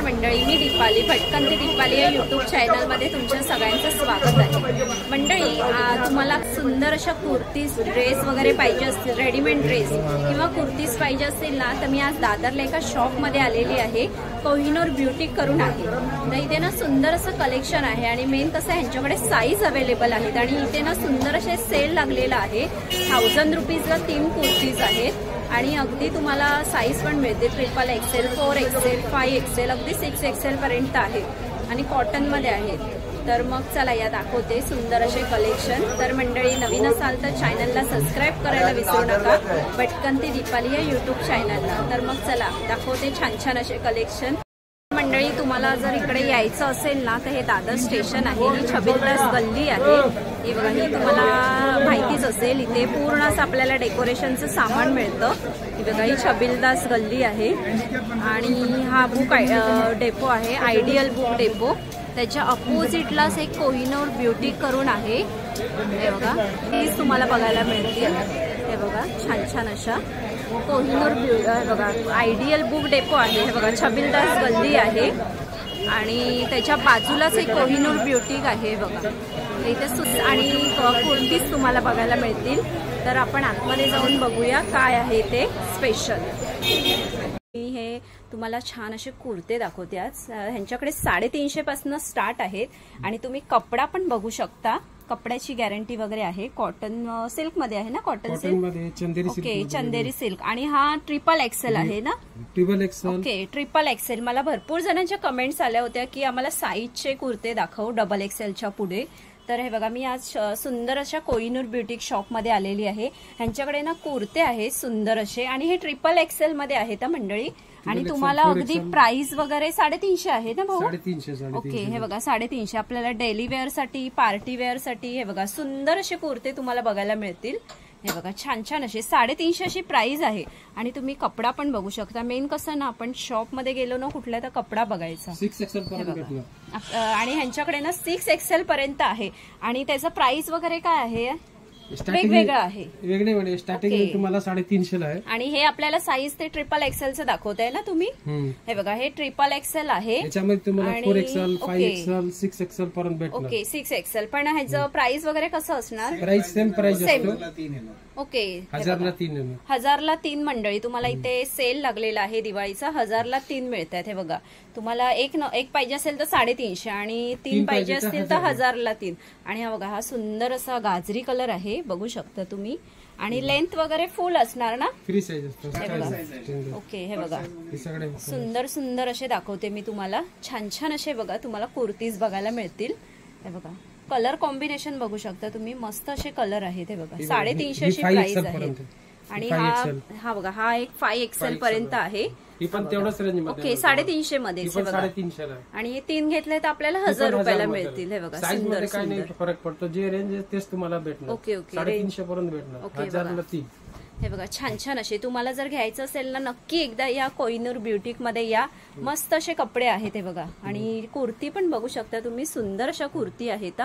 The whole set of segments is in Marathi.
नमस्कार मंडळी, मी दीपाली भटकन ते दीपाली या यूट्यूब चॅनलमध्ये तुमच्या सगळ्यांचं स्वागत आहे। मंडळी, तुम्हाला सुंदर अशा कुर्तीज ड्रेस वगैरे पाहिजे असतील, रेडीमेड ड्रेस किंवा कुर्तीज पाहिजे असतील ना, तर मी आज दादरला एका शॉपमध्ये आलेली आहे। कोहिनूर ब्युटी करून आहे। तर इथे ना सुंदर असं कलेक्शन आहे आणि मेन कसं ह्यांच्याकडे साईज अवेलेबल आहेत आणि इथे ना सुंदर असे सेल लागलेला आहे। 1000 रुपीजला 3 कुर्तीज आहेत आणि अगदी तुम्हाला साईज पण मिळते, ट्रिपल एक्सेल, 4 एक्सेल, 5 एक्सेल, अगदी 6 एक्सेल पर्यंत आहेत आणि कॉटन मध्ये आहेत। तर मग चला या दाखवते सुंदर असे कलेक्शन। तर मंडळी, नवीन असाल तर चॅनलला सबस्क्राईब करायला विसरू नका, भटकन ते दीपाली या यूट्यूब चॅनलला। तर मग चला दाखवते छान छान असे कलेक्शन। मंडळी, तुम्हाला जर इकडे यायचं असेल ना, तर हे दादर स्टेशन आहे, ही छबिलदास गल्ली आहे। ही बघा, ही तुम्हाला माहितीच असेल, इथे पूर्ण असं आपल्याला डेकोरेशनचं सामान मिळतं। ही बघा, ही छबिलदास गल्ली आहे आणि हा बुक डेपो आहे, आयडियल बुक डेपो। त्याच्या अपोजिटलाच एक कोहिनूर ब्युटी करून आहे। हे बघा, हीच तुम्हाला बघायला मिळतील। हे बघा, छान छान अशा कोहिनूर बघा, आयडियल बुक डेपो आहे। हे बघा, छबिलदास गल्ली आहे आणि त्याच्या बाजूलाच एक कोहिनूर ब्युटीक आहे। बघा, इथे आणि कुर्तीज तुम्हाला बघायला मिळतील। तर आपण आतमध्ये जाऊन बघूया काय आहे ते स्पेशल। मी हे तुम्हाला छान असे कुर्ते दाखवते आज। ह्यांच्याकडे 350 पासून स्टार्ट आहेत आणि तुम्ही कपडा पण बघू शकता, कपड्याची गॅरंटी वगैरे आहे। कॉटन सिल्क मध्ये आहे ना, कॉटन सिल्क, ओके, चंदेरी सिल्क। आणि हा ट्रिपल एक्सेल आहे ना, triple XL, okay, triple XL. मला भरपूर जणांच्या कमेंट्स आल्या होत्या की आम्हाला साईजचे कुर्ते दाखव डबल एक्सेलच्या पुढे। तर हे बघा, मी आज सुंदर अशा कोहिनूर ब्युटीक शॉप मध्ये आलेली आहे। ह्यांच्याकडे ना कुर्ते आहेत सुंदर असे आणि हे ट्रिपल एक्सेल मध्ये आहेत मंडळी। आणि तुम्हाला अगदी प्राइस वगैरे 350 आहे ना भाऊ? 350। ओके, हे बघा 350 आपल्याला डेली वेअर साठी, पार्टी वेअर साठी हे बघा सुंदर असे कुर्ते तुम्हाला बघायला मिळतील। हे बघा, छान छान असे 350 अशी प्राइस आहे आणि तुम्ही कपडा पण बघू शकता। मेन कसं ना, आपण शॉप मध्ये गेलो ना कुठल्या तर कपडा बघायचा। 6 एक्सेल पर्यंत आणि ह्यांच्याकडे ना 6 एक्सेल पर्यंत आहे आणि त्याचं प्राइस वगैरे काय आहे? वेगवेगळं आहे, वेगळे स्टार्टिंग तुम्हाला 350 आहे आणि हे आपल्याला साईज ते ट्रिपल एक्सेलचं दाखवताय ना तुम्ही। हे बघा, हे ट्रिपल एक्सेल आहे, याच्यामध्ये तुम्हाला 4 एक्सेल, 5 एक्सेल, 6 एक्सेल पर्यंत भेटणार। Okay, 6 XL. पण ह्याचं प्राइस वगैरे कसं असणार? प्राइस सेम प्राइस असतो, ओके, 1000ला 3। 1000ला 3 मंडळी, तुम्हाला इथे सेल लागलेला आहे दिवाळीचा, 1000ला 3 मिळतात। हे बघा, तुम्हाला एक पाहिजे असेल तर 350 आणि 3 पाहिजे असतील तर 1000ला 3। आणि हा बघा, हा सुंदर असा गाजरी कलर आहे, बघू शकता तुम्ही। आणि लेंथ वगैरे फुल असणार ना, फ्री साईज असतो। ओके, हे बघा, सुंदर सुंदर असे दाखवते मी तुम्हाला, छान छान असे बघा तुम्हाला कुर्तीज बघायला मिळतील। हे बघा, कलर कॉम्बिनेशन बघू शकता तुम्ही, मस्त असे कलर आहेत। हे बघा, 350 अशी प्राइस आहे। आणि हा बघा, हा एक 5 एक्सेल पर्यंत आहे, पण तेवढंच रेंज मध्ये, ओके, 350 मध्ये। आणि हे 3 घेतले तर आपल्याला 1000 रुपयाला मिळतील। हे बघा, सुंदर काय नाही फरक पडतो, जे रेंज आहे तेच तुम्हाला भेटणार। ओके ओके, 350 पर्यंत भेटणार, 1000ला 3। हे बघा, छान छान असे तुम्हाला जर घ्यायचं असेल ना, नक्की एकदा या कोहिनूर ब्युटीक मध्ये या, मस्त असे कपडे आहेत। हे बघा, आणि कुर्ती पण बघू शकता तुम्ही, सुंदर अशा कुर्ती आहेत।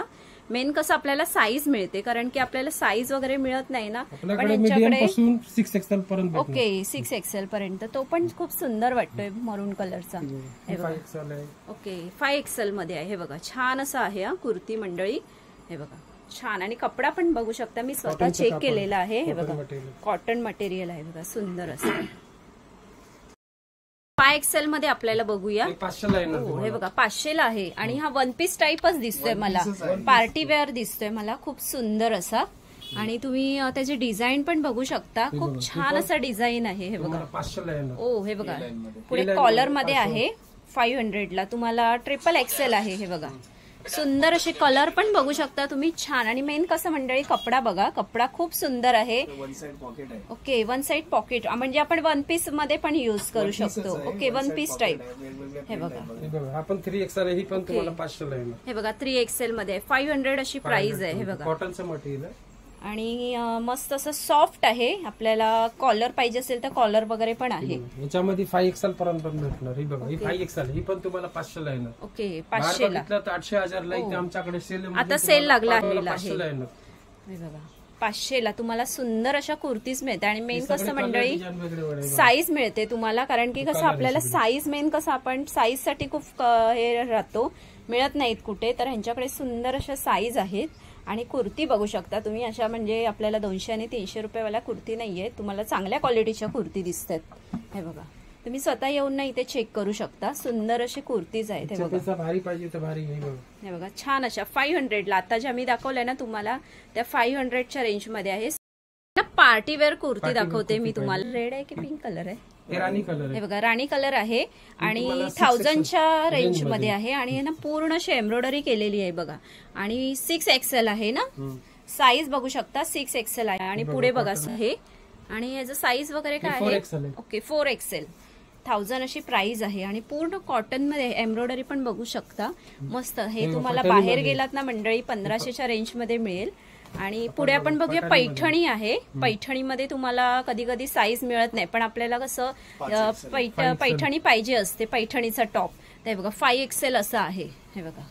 मेन कसं आपल्याला साईज मिळते, कारण की आपल्याला साईज वगैरे मिळत नाही ना, पण यांच्याकडे 6 एक्सेल पर्यंत, ओके, 6 एक्सेल पर्यंत। तो पण खूप सुंदर वाटतोय मरून कलरचा। हे बघा, ओके, 5 एक्सेल मध्ये आहे। हे बघा, छान असं आहे हा कुर्ती मंडळी। हे बघा, छान, आणि कपडा पण बघू शकता, मी स्वतः चेक केलेला आहे। हे बघा, कॉटन मटेरियल आहे बघा, सुंदर असं। 5 एक्सेल मध्ये आपल्याला बघूया, 500ला आहे ना। हे बघा, 500ला आहे आणि हा 1 पीस टाईपच दिसतोय मला, पार्टी वेअर दिसतोय मला, खूप सुंदर असा। आणि तुम्ही त्याचे डिझाईन पण बघू शकता, खूप छान असा डिझाईन आहे। हे बघा, 500ला आहे ना। ओ, हे बघा, पुढे कॉलर मध्ये आहे, 500ला तुम्हाला ट्रिपल एक्सेल आहे। हे बघा, सुंदर असे कलर पण बघू शकता तुम्ही, छान। आणि मेन कसं मंडळी, कपडा बघा, कपडा खूप सुंदर आहे। ओके, 1 साइड पॉकेट, म्हणजे आपण 1 पीस मध्ये पण युज करू शकतो। Okay, 1 piece type. हे बघा, आपण 3 एक्सेल आहे, ही पण तुम्हाला 500ला आहे। हे बघा, 3 एक्सेल मध्ये 500 अशी प्राइस आहे। हे बघा, कॉटनचं मटेरियल आहे आणि मस्त असं सॉफ्ट आहे। आपल्याला कॉलर पाहिजे असेल तर कॉलर वगैरे पण आहे। याच्यामध्ये 5 एक्सेल पर्यंत पण भेटणार। ही बघा, ही 5 एक्सेल, ही पण तुम्हाला 500ला आहे ना। ओके, 500ला, 800 1000ला इथे आमच्याकडे सेल, आता सेल लागला आहे। हे बघा, 500ला तुम्हाला सुंदर अशा कुर्तीज मिळते. आणि मेन कसं मंडळी साईज मिळते तुम्हाला, कारण की कसं आपल्याला साईज मेन कसं आपण साईज साठी खूप हे राहतो, मिळत नाहीत कुठे. तर ह्यांच्याकडे सुंदर अशा साईज आहेत. आणि कुर्ती बघू शकता तुम्ही, अशा म्हणजे आपल्याला 200 आणि 300 रुपयेवाला कुर्ती नाहीये, तुम्हाला चांगल्या क्वालिटीच्या कुर्ती दिसतात. हे बघा, तुम्ही स्वतः येऊन ना इथे चेक करू शकता. सुंदर अशी कुर्तीज आहेत. हे बघा, भारी पाहिजे तर भारी. हे बघा, छान अशा 500ला आता ज्या मी दाखवल्या ना तुम्हाला, त्या 500च्या रेंज मध्ये आहे. पार्टी वेअर कुर्ती दाखवते मी तुम्हाला. रेड आहे की पिंक कलर आहे? राणी कलर. हे बघा, राणी कलर आहे आणि 1000च्या रेंज मध्ये आहे. आणि ना पूर्ण अशी एम्ब्रॉयडरी केलेली आहे बघा. आणि 6XL आहे ना, साईज बघू शकता 6XL आहे. आणि पुढे बघा हे, आणि याचं साईज वगैरे काय आहे? Okay, 4XL. 1000 अशी प्राइस आहे. आणि पूर्ण कॉटन मध्ये एम्ब्रॉयडरी पण बघू शकता, मस्त. हे तुम्हाला बाहेर गेलात ना मंडळी 1500च्या रेंज मध्ये मिळेल. आणि पुढे आपण बघूया पैठणी आहे. पैठणीमध्ये तुम्हाला कधी कधी साईज मिळत नाही, पण आपल्याला कसं पैठणी पाहिजे असते, पैठणीचा टॉप. ते बघा 5XL असं आहे. हे बघा,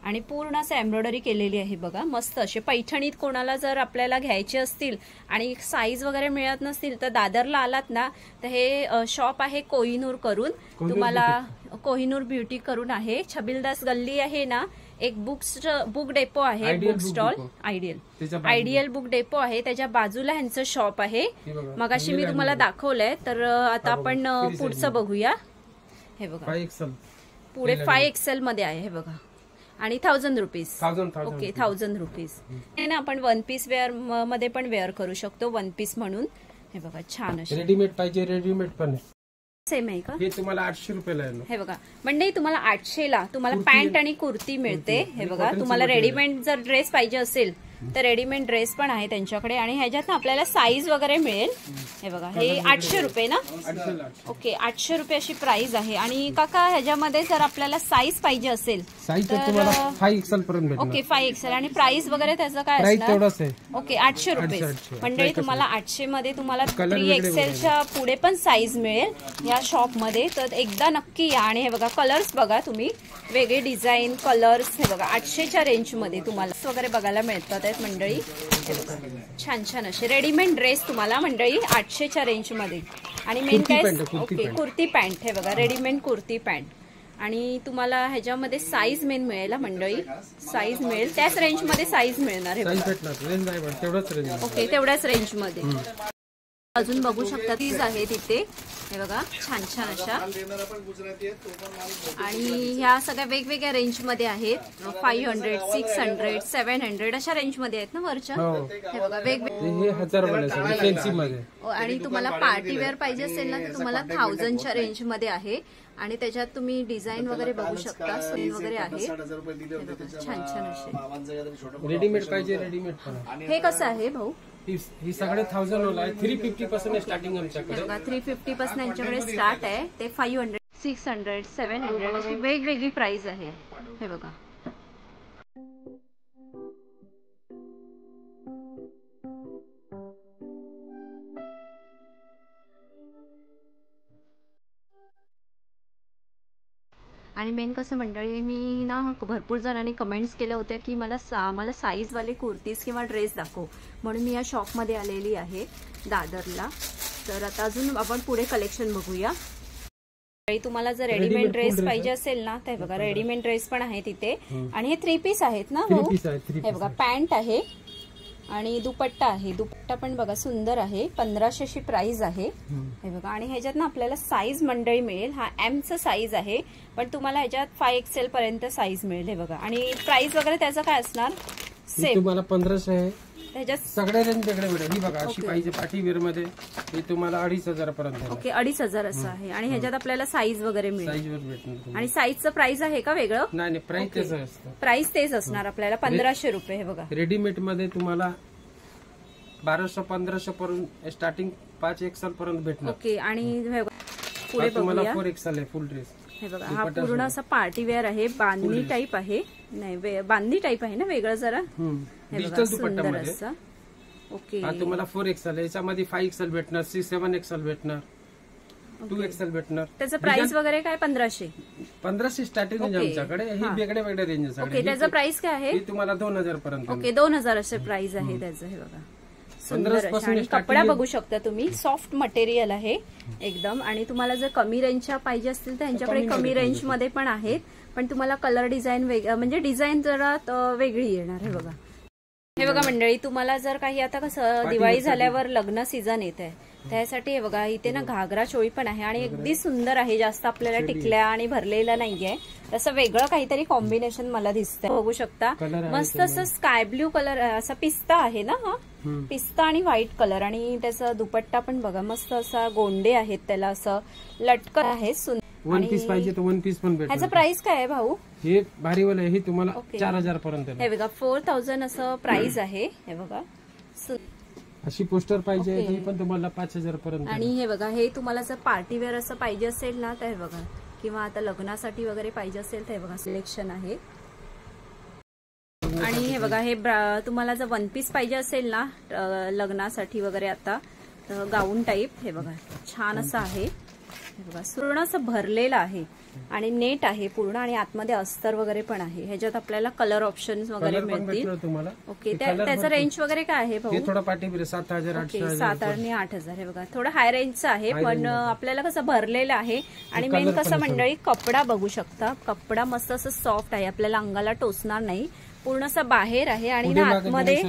आणि पूर्ण असं एम्ब्रॉयडरी केलेली आहे बघा, मस्त असे. पैठणीत कोणाला जर आपल्याला घ्यायचे असतील आणि साईज वगैरे मिळत नसतील तर दादरला आलात ना, तर हे शॉप आहे कोहिनूर करून, तुम्हाला कोहिनूर ब्युटी करून आहे. छबिलदास गल्ली आहे ना, एक बुक डेपो आहे, book stall ideal book depot आहे, त्याच्या बाजूला ह्यांचं शॉप आहे. मगाशी मी तुम्हाला दाखवलंय. तर आता आपण पुढचं बघूया. हे बघा, पुढे 5XL मध्ये आहे. हे बघा, आणि 1000 रुपीज. Okay, 1000 rupees. हे ना आपण वन पीस वेअर मध्ये पण वेअर करू शकतो, वन पीस म्हणून. हे बघा, छान असे. रेडीमेड पाहिजे, रेडीमेड पण सेम आहे का? हे तुम्हाला 800 रुपयाला आहे. हे बघा म्हणजे तुम्हाला 800ला तुम्हाला पॅन्ट आणि कुर्ती मिळते. हे बघा, तुम्हाला रेडीमेड जर ड्रेस पाहिजे असेल तर रेडीमेड ड्रेस पण आहे त्यांच्याकडे. आणि ह्याच्यात आपल्याला साईज वगैरे मिळेल. हे बघा, हे 800 रुपये ना. ओके, 800 रुपये अशी प्राइस आहे. आणि काका ह्याच्यामध्ये जर आपल्याला साईज पाहिजे असेल तर 5XL पर्यंत भेटणार. Okay, 5XL. आणि प्राइस वगैरे त्याचं काय असणार? ओके, 800 रुपये. मंडळी तुम्हाला 800 मध्ये तुम्हाला 3XLच्या पुढे पण साईज मिळेल या शॉप मध्ये. तर एकदा नक्की या. आणि हे बघा, कलर्स बघा तुम्ही, वेगळे डिझाईन कलर्स. हे बघा, 800च्या रेंज मध्ये तुम्हाला वगैरे बघायला मिळतात आहेत मंडळी. हे बघा, छान छान असे रेडीमेड ड्रेस तुम्हाला मंडळी 800च्या रेंज मध्ये. आणि मेन काय, ओके, कुर्ती पॅन्ट. हे बघा, रेडीमेड कुर्ती पॅन्ट. आणि तुम्हाला ह्याच्यामध्ये साईज मेन मिळेल मंडळी, साईज मिळेल त्याच रेंज मध्ये साईज मिळणार. ओके, तेवढ्याच रेंज मध्ये. अजून बघू शकता तीच आहे तिथे. हे बघा, छान छान अशा. आणि ह्या सगळ्या वेगवेगळ्या रेंज मध्ये आहेत. 500, 600, 700 अशा रेंज मध्ये आहेत ना वरच्या. हे बघा, वेगवेगळे. आणि तुम्हाला पार्टी वेअर पाहिजे असेल ना तर तुम्हाला 1000च्या रेंज मध्ये आहे. आणि त्याच्यात तुम्ही डिझाईन वगैरे बघू शकता, सोन वगैरे आहे. छान छान असे. रेडीमेड पाहिजे, रेडीमेड. हे कसं आहे भाऊ? ही सगळे 1000 वाला आहे. 350 पासून स्टार्टिंग आमच्याकडे. 350 पासून यांच्याकडे स्टार्ट आहे. ते 500, 600, 700 अशी वेगवेगळी प्राइस आहे. हे बघा, आणि मेन कसं मंडळी, मी ना भरपूर जणांनी कमेंट्स केल्या होत्या की मला साईजवाले कुर्तीज किंवा ड्रेस दाखव, म्हणून मी या शॉपमध्ये आलेली आहे दादरला. तर आता अजून आपण पुढे कलेक्शन बघूया. तुम्हाला जर रेडीमेड ड्रेस पाहिजे असेल ना तर बघा, रेडीमेड ड्रेस पण आहे तिथे. आणि हे 3 पीस आहेत ना भाऊ. हे बघा, पॅन्ट आहे आणि दुपट्टा आहे. दुपट्टा पण बघा सुंदर आहे. 1500 अशी प्राइस आहे. हे बघा, आणि ह्याच्यात ना आपल्याला साईज मंडळी मिळेल. हा एमचा साईज आहे, पण तुम्हाला ह्याच्यात 5XL पर्यंत साईज मिळेल. हे बघा, आणि प्राइस वगैरे त्याचं काय असणार? सेम तुम्हाला 1500 आहे. त्याच्यात सगळे रेंज वेगळे वेगळे. ही बघा, अशी पाहिजे पार्टी वेअर मध्ये हे तुम्हाला 2500 पर्यंत. ओके, 2500 असं आहे. आणि ह्याच्यात आपल्याला साईज वगैरे मिळेल. आणि साईजचं प्राइस आहे का वेगळं? नाही, प्राइस तेच असतं. प्राइस तेच असणार आपल्याला 1500 रुपये. हे बघा, रेडीमेड मध्ये तुम्हाला 1200-1500 पर्यंत स्टार्टिंग 5XL पर्यंत भेटणार. ओके, आणि पुढे तुम्हाला 4XL आहे फुल ड्रेस. हे बघा, हा पूर्ण असा पार्टी वेअर आहे. बांधणी टाईप आहे. नाही, बांधणी टाईप आहे ना, वेगळं जरा. डिजिटल दुपट्टा असं. ओके, हा तुम्हाला 4XL, याच्यामध्ये 5XL भेटणार, 7XL भेटणार, 2XL भेटणार. त्याचं प्राइस वगैरे काय? 1500 स्टार्टिंग रेंज आमच्याकडे. हे वेगळे वेगळे रेंजेस. ओके, त्याचं प्राइस काय आहे? हे तुम्हाला 2000 पर्यंत. ओके, 2000 असे प्राइस आहे त्याचं. हे बघा, सुंदर अशा. आणि कपडा बघू शकता तुम्ही, सॉफ्ट मटेरियल आहे एकदम. आणि तुम्हाला जर कमी रेंजच्या पाहिजे असतील तर ह्यांच्याकडे कमी रेंज मध्ये पण आहेत, पण तुम्हाला कलर डिझाईन म्हणजे डिझाईन जरा वेगळी येणार आहे बघा. हे बघा मंडळी, तुम्हाला जर काही आता कसं दिवाळी झाल्यावर लग्न सीझन येत आहे, त्यासाठी हे बघा इथे ना घागरा चोळी पण आहे आणि अगदी सुंदर आहे. जास्त आपल्याला टिकल्या आणि भरलेला नाहीये, तसं वेगळं काहीतरी कॉम्बिनेशन मला दिसतंय. बघू शकता मस्त असं स्काय ब्ल्यू कलर, असा पिस्ता आहे ना हा, पिस्ता आणि व्हाईट कलर. आणि त्याचा दुपट्टा पण बघा मस्त असा, गोंडे आहेत त्याला, असं लटकन आहे. वन पीस पाहिजे तर वन पीस पण भेटेल. ह्याचं प्राइस काय आहे भाऊ? हे भारीवाला आहे, हे तुम्हाला 4000 पर्यंत. हे बघा 4000 असं प्राइस आहे. हे बघा अशी पोस्टर पाहिजे ती पण तुम्हाला 5000 पर्यंत. आणि हे बघा, हे तुम्हाला जर पार्टी वेअर असं पाहिजे असेल ना तर हे बघा, किंवा आता लग्नासाठी वगैरे पाहिजे असेल तर हे बघा सिलेक्शन आहे. आणि हे बघा, हे तुम्हाला जर वन पीस पाहिजे असेल ना लग्नासाठी वगैरे आता, तर गाऊन टाईप हे बघा छान असं आहे. हे बघा पूर्ण असं भरलेलं आहे आणि नेट आहे पूर्ण, आणि आतमध्ये अस्तर वगैरे पण आहे. ह्याच्यात आपल्याला कलर ऑप्शन वगैरे मिळतील तुम्हाला. ओके, त्याचं रेंज वगैरे काय आहे भाऊ? थोडा पार्टी 7000 7 आणि 8000. हे बघा थोडं हाय रेंजचं आहे, पण आपल्याला कसं भरलेलं आहे. आणि मेन कसं मंडळी, कपडा बघू शकता, कपडा मस्त असं सॉफ्ट आहे, आपल्याला अंगाला टोचणार नाही, पूर्ण असं बाहेर आहे. आणि ना आतमध्ये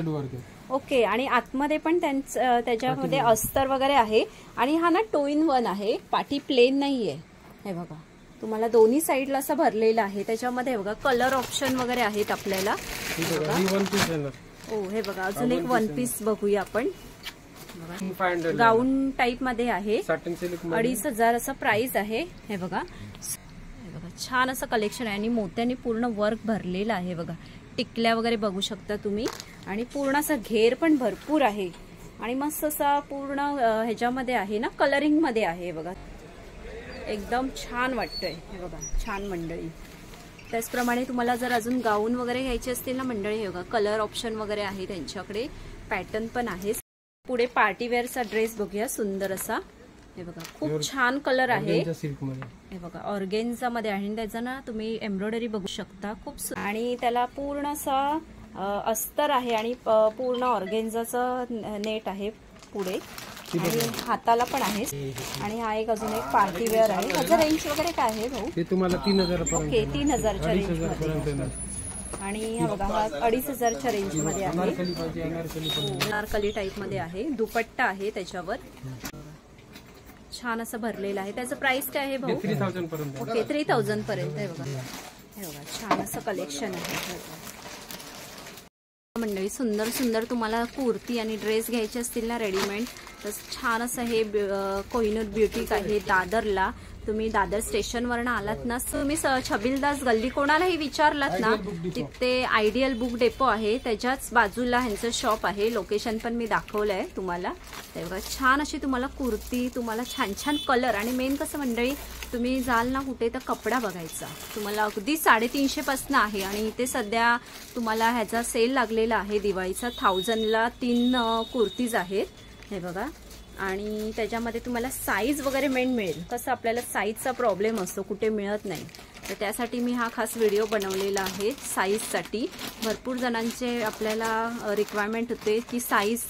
ओके, आणि आतमध्ये पण त्याच्यामध्ये अस्तर वगैरे आहे. आणि हा ना 2 in 1 आहे, पाठी प्लेन नाहीये. हे बघा तुम्हाला दोन्ही साईडला असं भरलेलं आहे. त्याच्यामध्ये हे बघा कलर ऑप्शन वगैरे आहेत आपल्याला. हो, हे बघा अजून एक वन पीस बघूया आपण. गाऊन टाईप मध्ये आहे, 2500 असं प्राइस आहे. हे बघा छान असं कलेक्शन आहे आणि मोत्याने पूर्ण वर्क भरलेलं आहे. बघा टिकल्या वगैरे बघू शकता तुम्ही, आणि पूर्ण असा घेर पण भरपूर आहे आणि मस्त असा पूर्ण ह्याच्यामध्ये आहे ना, कलरिंग मध्ये आहे. बघा एकदम छान वाटतंय. हे बघा छान मंडळी. त्याचप्रमाणे तुम्हाला जर अजून गाऊन वगैरे घ्यायचे असतील ना मंडळी, हे बघा कलर ऑप्शन वगैरे आहे त्यांच्याकडे, पॅटर्न पण आहे. पुढे पार्टीवेअरचा ड्रेस बघूया, सुंदर असा. हे बघा खूप छान कलर आहे. हे बघा ऑर्गेन्झा मध्ये आहे, त्याचा ना तुम्ही एम्ब्रॉयडरी बघू शकता खूप. आणि त्याला पूर्ण असा अस्तर आहे आणि पूर्ण ऑर्गेन्झाचं नेट आहे पुढे, आणि हाताला पण आहे. आणि हा एक अजून एक पार्टी वेअर आहे. त्याचं रेंज वगैरे काय आहे भाऊ? ते तुम्हाला 3000 पर्यंत. ओके, 3000च्या रेंज मध्ये. आणि हा बघा हा 2500च्या रेंज मध्ये आहे, अनारकली टाईप मध्ये आहे. दुपट्टा आहे त्याच्यावर, छान असं भरलेलं आहे. त्याचं प्राइस काय आहे भाऊ? 3000 पर्यंत. ओके, 3000 पर्यंत. हे बघा छान असं कलेक्शन आहे मंडळी. सुंदर सुंदर तुम्हाला कुर्ती आणि ड्रेस घ्यायचे असतील ना रेडीमेड, तर छान असं हे कोहिनूर ब्युटीक आहे दादरला. तुम्ही दादर स्टेशनवरनं आलात ना, तुम्ही छबिलदास गल्ली कोणालाही विचारलात ना, तिथे आयडियल बुक डेपो आहे, त्याच्याच बाजूला ह्यांचं शॉप आहे. लोकेशन पण मी दाखवलंय तुम्हाला. तेव्हा छान अशी तुम्हाला कुर्ती, तुम्हाला छान छान कलर. आणि मेन कसं मंडळी, तुम्ही जाल ना कुठे तर कपडा बघायचा, तुम्हाला अगदी 350 पासून आहे. आणि इथे सध्या तुम्हाला ह्याचा सेल लागलेला आहे दिवाळीचा. 1000ला 3 कुर्तीज आहेत. हे बघा, आणि त्याच्यामध्ये तुम्हाला साईज वगैरे मिळेल. कसं आपल्याला साईजचा प्रॉब्लेम असतो, कुठे मिळत नाही, तर त्यासाठी मी हा खास व्हिडिओ बनवलेला आहे. साईजसाठी भरपूर जणांचे आपल्याला रिक्वायरमेंट होते की साईज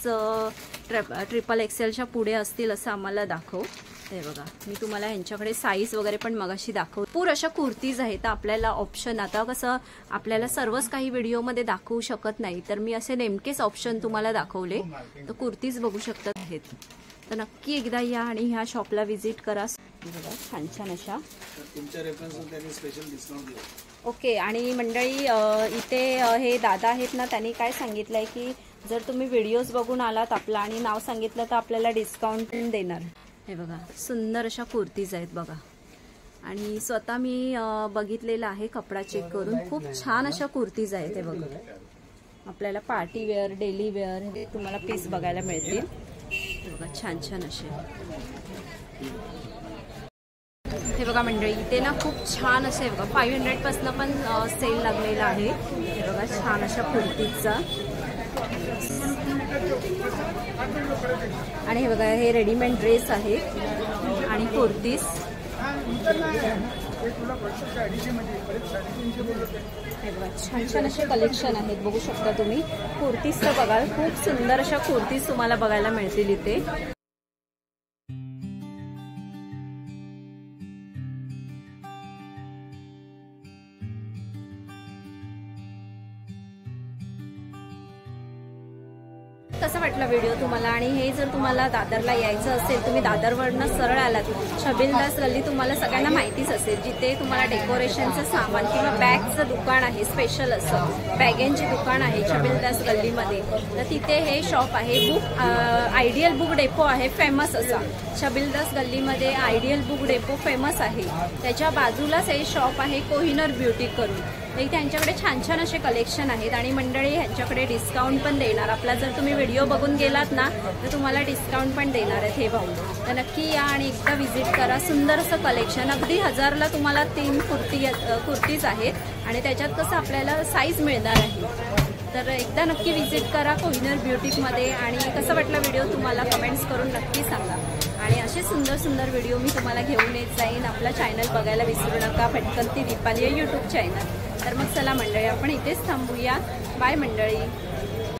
ट्रिपल एक्सेलच्या पुढे असतील असं आम्हाला दाखव. हे बघा मी तुम्हाला ह्यांच्याकडे साईज वगैरे पण मगाशी दाखव. भरपूर अशा कुर्तीज आहेत आपल्याला ऑप्शन. आता कसं आपल्याला सर्वच काही व्हिडिओमध्ये दाखवू शकत नाही, तर मी असे नेमकेच ऑप्शन तुम्हाला दाखवले. तर कुर्तीज बघू शकतात आहेत, तर नक्की एकदा या आणि ह्या शॉपला व्हिजिट करा. बघा छान छान अशा. ओके, आणि मंडळी इथे हे दादा आहेत ना, त्यांनी काय सांगितलंय की जर तुम्ही व्हिडिओज बघून आलात आपला आणि नाव सांगितलं तर आपल्याला डिस्काउंट देणार. हे बघा सुंदर अशा कुर्तीज आहेत बघा, आणि स्वतः मी बघितलेलं आहे कपडा चेक करून. खूप छान अशा कुर्तीज आहेत. हे बघा आपल्याला पार्टी वेअर, डेली वेअर हे तुम्हाला पीस बघायला मिळतील. हे बघा छान छान असे. हे बघा मंडळी इथे ना खूप छान असे बघा 500 पासून पण सेल लागलेला आहे. हे बघा छान अशा कुर्तीचा. आणि हे बघा हे रेडीमेड ड्रेस आहे आणि कुर्तीज. हे बघा छान छान असे कलेक्शन आहेत, बघू शकता तुम्ही. कुर्तीजचं बघा, खूप सुंदर अशा कुर्तीज तुम्हाला बघायला मिळतील इथे. कसा वाटला व्हिडिओ तुम्हाला? आणि हे जर तुम्हाला दादरला यायचं असेल, तुम्ही दादरवरनं सरळ आलात, छबिलदास गल्ली तुम्हाला सगळ्यांना माहितीच असेल, जिथे तुम्हाला डेकोरेशनचं सामान किंवा बॅगचं दुकान आहे, स्पेशल असं बॅगेंचे दुकान आहे छबिलदास गल्लीमध्ये. तर तिथे हे शॉप आहे. बुक आयडियल बुक डेपो आहे फेमस असा. छबिलदास गल्लीमध्ये आयडियल बुक डेपो फेमस आहे. त्याच्या बाजूलाच हे शॉप आहे कोहिनूर ब्युटी करून. त्यांच्याकडे छान छान असे कलेक्शन आहेत आणि मंडळी ह्यांच्याकडे डिस्काउंट पण देणार. आपला जर तुम्ही व्हिडिओ बघून गेलात ना तर तुम्हाला डिस्काउंट पण देणार आहेत हे भाऊ. तर नक्की या आणि एकदा व्हिजिट करा. सुंदर असं कलेक्शन, अगदी 1000ला तुम्हाला 3 कुर्तीज आहेत आणि त्याच्यात कसं आपल्याला साईज मिळणार आहे. तर एकदा नक्की व्हिजिट करा कोहिनूर ब्युटीकमध्ये. आणि कसं वाटला व्हिडिओ तुम्हाला कमेंट्स करून नक्की सांगा. आणि असे सुंदर सुंदर व्हिडिओ मी तुम्हाला घेऊन येत जाईन. आपला चॅनल बघायला विसरू नका, भटकंती दीपाली यूट्यूब चॅनल. तर मग चला मंडळी, आपण इथेच थांबूया. बाय मंडळी.